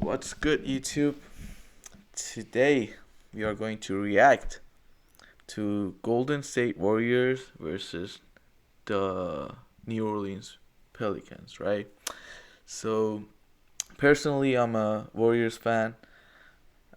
What's good, YouTube? Today we are going to react to Golden State Warriors versus the New Orleans Pelicans, right? So, personally, I'm a Warriors fan.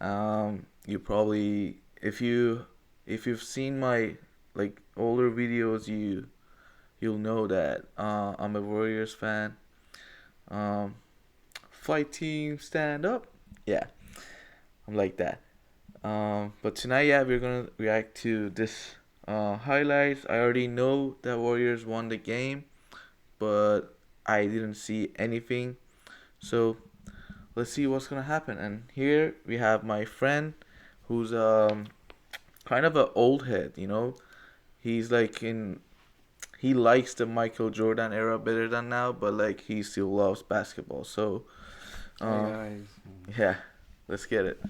You probably, if you've seen my older videos, you'll know that I'm a Warriors fan. Um, Fight team, stand up. Yeah, I'm like that. But tonight, yeah, we're gonna react to this highlights. I already know that Warriors won the game, but I didn't see anything. So let's see what's gonna happen. And here we have my friend, who's kind of an old head. He's like in. He likes the Michael Jordan era better than now, but like he still loves basketball. So, Hey uh, guys. yeah, let's get it.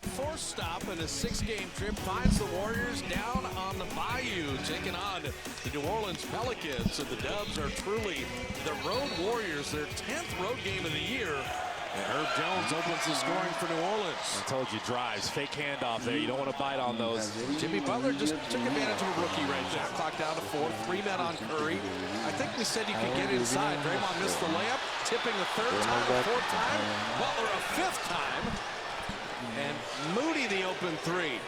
Fourth stop in a six-game trip finds the Warriors down on the Bayou, taking on the New Orleans Pelicans. And the Dubs are truly the road Warriors, their 10th road game of the year. And Herb Jones opens the scoring for New Orleans. I told you, drives, fake handoff there. You don't want to bite on those. Jimmy Butler just took advantage of a rookie right there. Clock down to 4, 3 men on Curry. I think we said you could get inside. Draymond missed the layup, tipping the third time, fourth time. Butler a fifth time. And Moody the open three.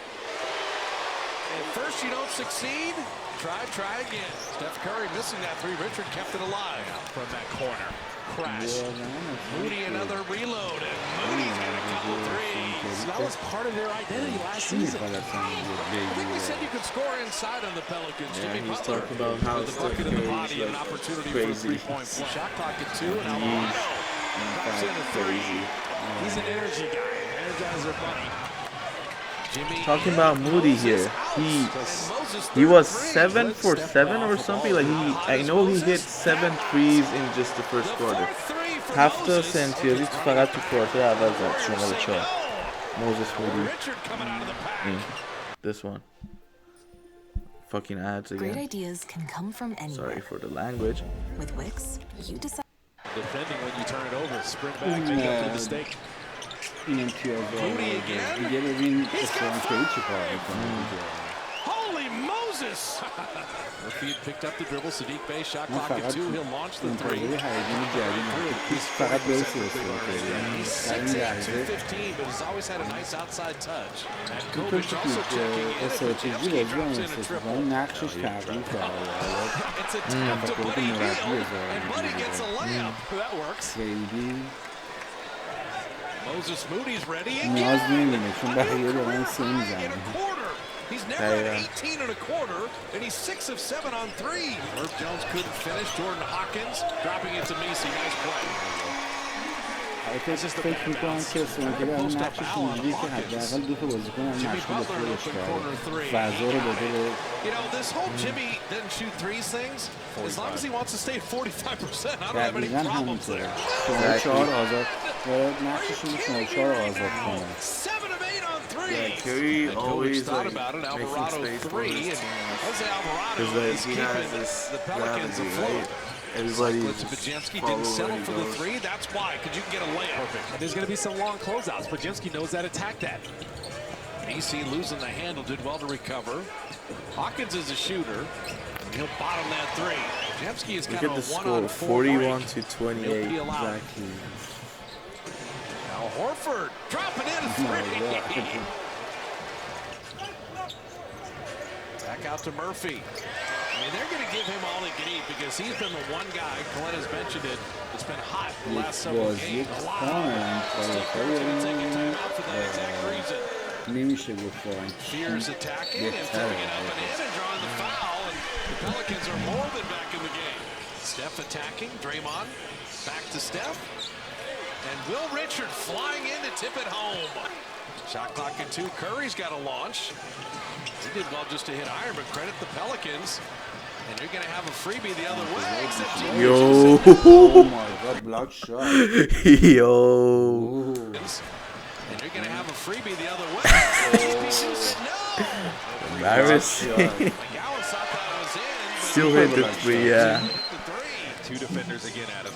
And first you don't succeed, try again. Steph Curry missing that three. Richard kept it alive. From that corner. Crash. Moody another reload, and Moody's got a couple threes. That was part of their identity last season. I think we said you could score inside on the Pelicans. Yeah, Jimmy he's Butler talking about how with the Steph bucket in the Curry's body and an like opportunity for a crazy. three-point play. Shot clock at 2, and Alvarado drops in a three. He's an energy guy. Energizer bunny. Jimmy Talking about Moody here, he was 7 for 7 or something. I know he hit 7 threes in just the first quarter. هفت سنتیاریت فقط تو کوارتر اول زد شمال 4. Moses Moody. This one. Fucking ads Great again. ideas can come from anywhere. Sorry for the language. With Wix, you decide. Defending when you turn it over. Spring back, make up the mistake. اینم توی آزار دیگه ببین اسلام چی کار میکنه. Holy Moses! Rafiq picked up the dribble. Sadiq Bey shot clock at 2. He'll launch the three. He's فقط برسه He's 6'8", 215, but he's always had a nice outside touch. And Kovic also checking in. استراتژی بازی هم استفاده نقشش تغییر کرده. It's a tap to Buddy Hield, and Buddy gets a layup. That works. خیلی Moses Moody's ready نیاز again. نمیدونه چون بقیه دارن سه 4 میزنن. and a quarter. He's never had 18 and a quarter, and he's 6 of 7 on 3. Herb Jones couldn't finish. Jordan Hawkins dropping it to Messi. Nice play. فکر میکنم که سنگری الان نقشش اینجوری که حداقل دو تا بازیکن هم مشغول خودش کرده فضا رو بده به You know, this whole Jimmy doesn't shoot threes things, as long as he wants to stay at 45%, I don't have any دقیقا problems همینطوره there. شما 4 آزاد نقشش اینه شما 4 آزاد کنه 7 of 8 on 3. Yeah, Curry And Kobe always thought like about it. making Alvarado space for 3, his and team. Jose Alvarado Because is he has keeping this the Pelicans gravity, afloat. right? Everybody Podziemski follow didn't settle where he for the goes. 3. That's why, because you can get a layup. Perfect. And there's going to be some long closeouts. Podziemski knows that attack that. AC losing the handle, did well to recover. Hawkins is a shooter. He'll bottom that 3. Podziemski is Look kind at of the a 1 score, on 4 41 break. to 28. He'll peel out. Exactly. Now Horford dropping in a 3. Back out to Murphy. I mean, they're going to give him all he can eat because he's been the one guy, Glenn has mentioned it, it's been hot the last several games. A lot of Steve Kerr's going to take a timeout for that exact reason. نمیشه گفت واقعا Fears attacking and throwing it up and in and drawing the foul, and the Pelicans are more than back in the game. Steph attacking, Draymond back to Steph, and Will Richard flying in to tip it home. Shot clock at 2. Curry's got a launch. He did well just to hit iron, but credit the Pelicans. And you're going to have a freebie the other way. Except Yo. oh my god block shot Yo. and you're going to have a freebie the other way. HBC said no. Embarrassing. McGowan thought that was in. But Still hit the 3, yeah. hit the 3. Two defenders again at him.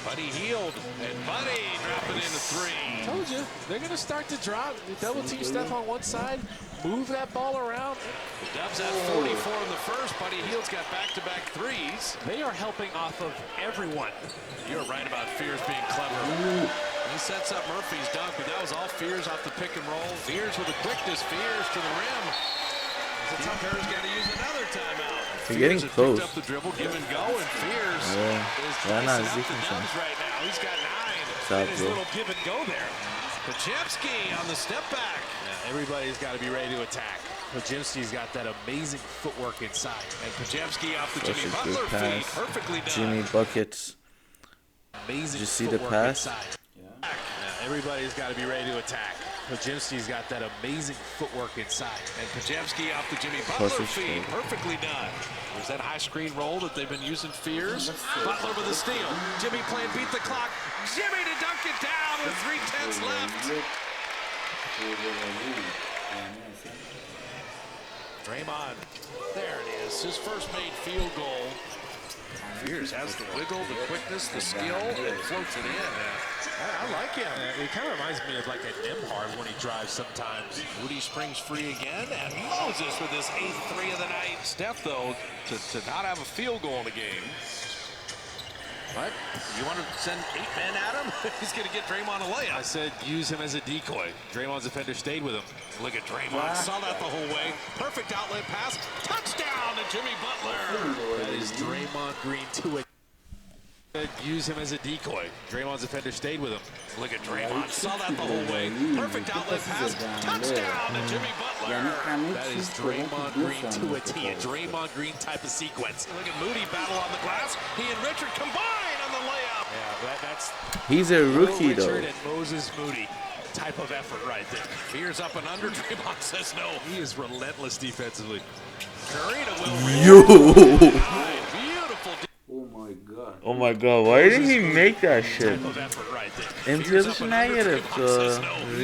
Buddy Hield, and Buddy dropping in a three. Told you, they're going to start to drop. Double team Steph on one side, move that ball around. The Dubs at 44 in the first. Buddy Hield's got back-to-back threes. They are helping off of everyone. You're right about Fears being clever. He sets up Murphy's dunk, but that was all Fears off the pick and roll. Fears with the quickness. Fears to the rim. Tucker's got to use another timeout. They're getting close. Up the dribble, give and go, and Fears is not dicing up the Zeke Dubs right now. He's got 9. Stop, His bro. little give and go there. Pajemski on the step back. Yeah, everybody's got to be ready to attack. Pajemski's got that amazing footwork inside. And Pajemski off the Such Jimmy a Butler good feed. pass. Perfectly done. Jimmy buckets. Amazing Did you see the footwork pass? inside. Yeah, everybody's got to be ready to attack. Pajemski's got that amazing footwork inside. And Pajemski off the Jimmy Butler Plus feed. Perfectly done. There's that high screen roll that they've been using Fears. Butler with a steal. Jimmy playing beat the clock. Jimmy to dunk it down with 3:10 left. Draymond. There it is. His first made field goal. Fears has the wiggle, the quickness, the skill, and floats it in. I like him. It kind of reminds me of like a Nimhard when he drives sometimes. Moody springs free again, and Moses with his 8th three of the night. Steph, though, to not have a field goal in the game. But you want to send 8 men at him? He's going to get Draymond a layup. I said use him as a decoy. Draymond's defender stayed with him. Look at Draymond. Saw that the whole way. Perfect outlet pass. Touchdown to Jimmy Butler. That is Draymond Green to it. Use him as a decoy. Draymond's defender stayed with him. Look at Draymond. Saw that the whole way. Perfect outlet pass. Touchdown to Jimmy Butler. That is Draymond Green to a T. A Draymond Green type of sequence. Look at Moody battle on the glass. He and Richard combine on the layup. Yeah, that's He's a rookie though. Richard and Moses Moody type of effort right there. Fears up and under. Draymond says no. He is relentless defensively. Curry to Will Richard. Yo! Beautiful. Oh my god. Oh my god, why didn't he make that shit? Type of effort right there. امتیازش نگرفت He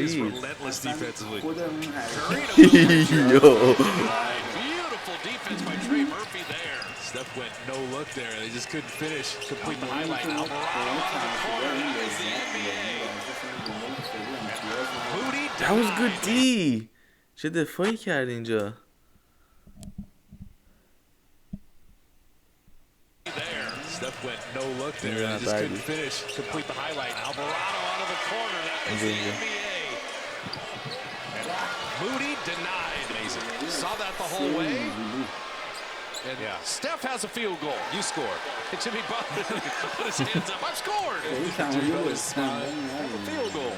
is رید. relentless defensively. خودمون Curry to Will Richard. Yo! Beautiful defense by Trey Murphy there. Steph went no look there. They just couldn't finish. Complete the highlight. Alvarado on the corner. That is the NBA. Moody That was good denied. D. چه دفاعی کرد اینجا. There. Steph went no look there. Yeah, They just couldn't baby. finish. Complete the highlight. Alvarado out of the corner. That is the NBA. Moody denied. Amazing. Saw that the whole way. And Steph has a field goal. You scored. And Jimmy Butler put his hands up. I've scored. Field goal.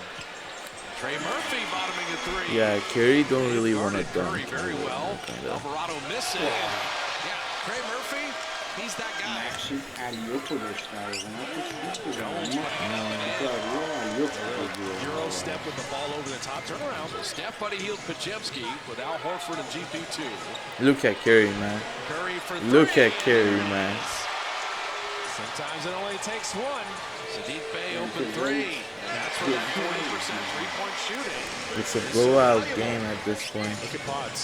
Trey Murphy bottoming a three. Yeah, Curry don't really want to Curry dunk. very well. Alvarado missing. Yeah, Trey Murphy, he's that guy. نقشی علیوکو داشت Euro step with the ball over the top. Turn around. Steph Buddy Hield Pajemski with Al Horford and GP2. Look at Curry, man. Curry for three. Look at Curry, man. Sometimes it only takes one. Sadiq Bey open three. That's for that 40% three-point shooting. It's a blowout game at this point. Look at Pods.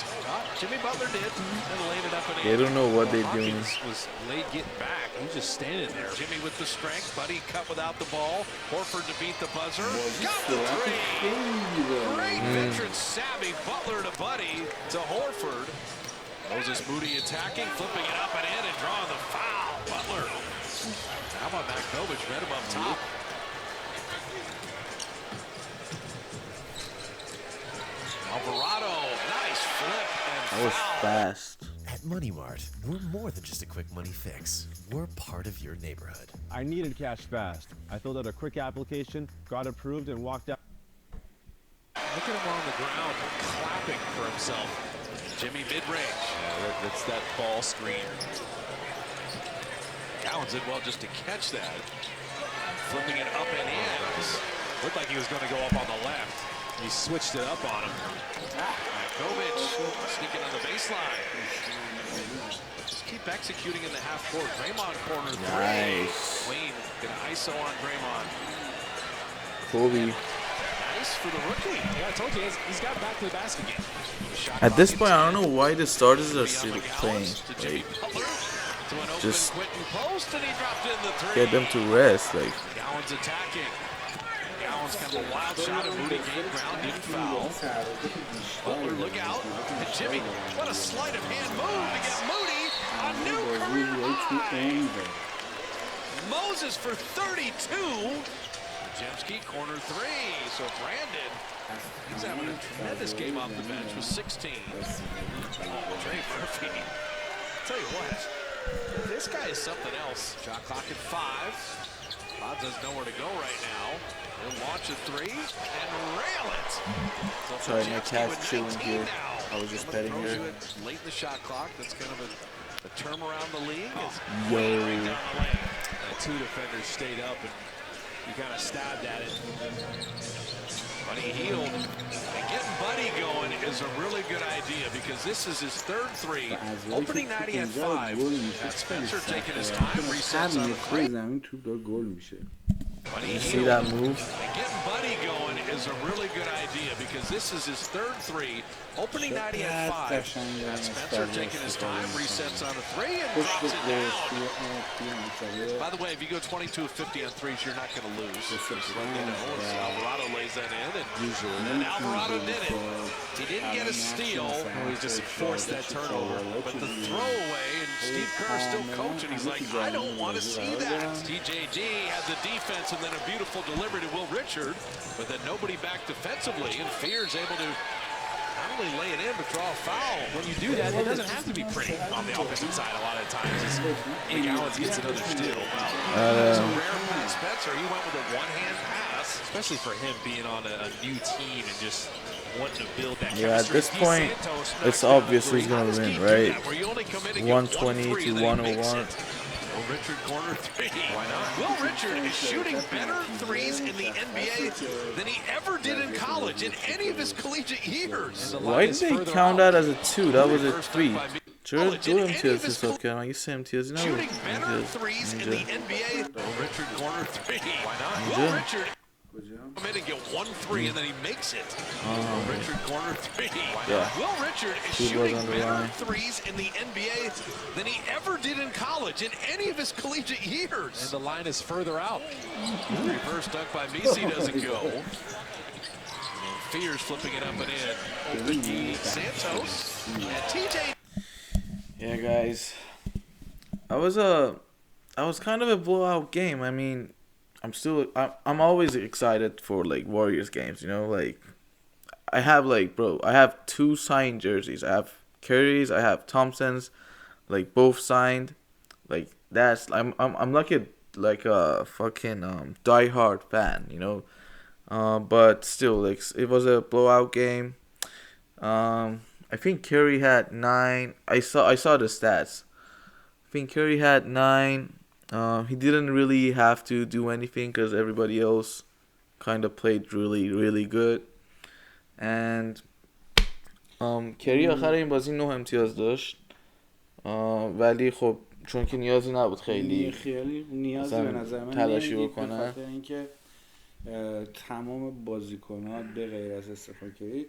Jimmy Butler did and laid it up and in. They don't know what they're doing. Hawkins was late getting back. He was just standing there. Jimmy with the strength. Buddy cut without the ball. Horford to beat the buzzer. Got the three. Great veteran savvy. Butler to Buddy to Horford. Moses Moody attacking, flipping it up and in and drawing the foul. Butler. How about Makhnovich? Read him up top. Alvarado, nice flip and That was foul. fast. At Money Mart, we're more than just a quick money fix. We're part of your neighborhood. I needed cash fast. I filled out a quick application, got approved, and walked out. Look at him on the ground, clapping for himself. Jimmy mid-range. Yeah, that's that ball screen. Gowans did well just to catch that. Flipping it up and in. Looked like he was going to go up on the left. He switched it up on him. Makhnovich sneaking on the baseline. Just keep executing in the half court. Draymond corner three. Nice. Wayne gonna ISO on Draymond. Kobe. Nice for the rookie. Yeah, I told you, he's got back to the basket game. Shot At this clock point, I don't know why the starters are continues. still Beyond playing. McGowan's to Jimmy Like, Butler. just Quentin post, and he dropped in the three. get them to rest. Like, Gowan's attacking. Gowan's kind of a wild shot at Moody, gained ground, didn't foul. Butler, look out. And Jimmy, what a sleight of hand move to get Moody a new career high. Moses for 32. Jemski, corner three. So Brandon, he's having a tremendous game off the bench with 16. Oh, Trey Murphy. Tell you what, this guy is something else. Shot clock at 5. Bob has nowhere to go right now. He'll launch a three and rail it. So sorry, my cat's chilling here. I was just petting her. Late in the shot clock. That's kind of a term around the league. Yo. Two defenders stayed up, and you kind of stabbed at it. Buddy healed. And getting Buddy going is a really good idea because this is his third three. Opening night he had 5. And Spencer taking his time. Resets on the three. زمین توپ داره گل میشه. You see that move? And getting Buddy going is a really good idea because this is his third three. Opening night he had 5. And Spencer taking his time, resets on a three and drops it down. By the way, if you go 22 of 50 on threes, you're not going to lose. Alvarado lays that in, and Alvarado did it. He didn't get a steal. He just forced that turnover. But the throwaway, and Steve Kerr still coaching. He's like, I don't want to see that. TJD had the defense and then a beautiful delivery to Will Richard, but then nobody back defensively, and Fear's able to not only lay it in, but draw a foul. When you do that, it doesn't have to be pretty on the offensive side a lot of times. Gallons gets another steal. It's a rare pass. Spencer, he went with a one-hand pass. Especially for him being on a new team and just wanting to build that Yeah, at chemistry. this point, it's obvious he's going to win, right? 120 to 101. Will Richard corner three. Why not? Will Richard is shooting better threes in the NBA than he ever did in college in any of his collegiate years. Why did they count that as a 2? That was a 3. چرا دو امتیاز حساب کردن؟ اگه 3 امتیازی نبود. Shooting better threes in the NBA. Will Richard corner three. Why not? Will Richard come in and get 1-3 and then he makes it. Will Richard corner three. Yeah. Will Richard is shooting better threes in the NBA than he ever did in college in any of his collegiate years. And the line is further out. Reverse dunk by Misi doesn't go. Fears flipping it up and in. Open D. Santos and TJ. Yeah, guys. I was kind of a blowout game. I mean, I'm always excited for like Warriors games, you know, like I have 2 signed jerseys. I have Curry's, I have Thompson's, like both signed. Like I'm like a fucking diehard fan, you know. But still, like it was a blowout game. I think Curry had 9. I saw the stats. I think Curry had 9. He didn't really have to do anything because everybody else kind of played really, really good. And کری آخر این بازی 9 امتیاز داشت. ولی خب چون که نیازی نبود خیلی نیازی به نظر من تلاشی به بکنه. خاطر اینکه تمام بازیکن‌ها به غیر از استفان کری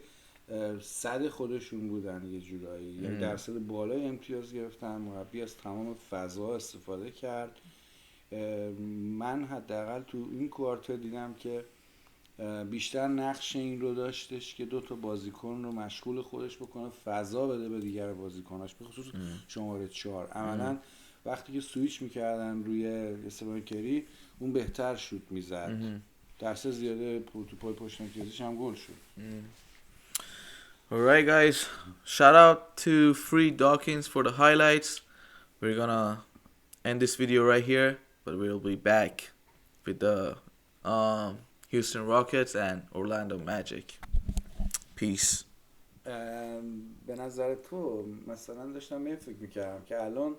100 خودشون بودن یه جورایی، یعنی درصد بالای امتیاز گرفتن. مربی از تمام فضا استفاده کرد. من حداقل تو این کوارتر دیدم که بیشتر نقش این رو داشتش که 2 تا بازیکن رو مشغول خودش بکنه، فضا بده به دیگر بازیکناش، به خصوص شماره 4. عملاً وقتی که سویچ میکردن روی استفان کری اون بهتر شوت میزد، درصد زیاده تو پای پشت امتیازش هم گل شد. Alright guys, shout out to Free Dawkins for the highlights. We're gonna end this video right here, but we'll be back with the Houston Rockets and Orlando Magic. Peace. به نظر تو مثلا داشتم فکر میکردم که الان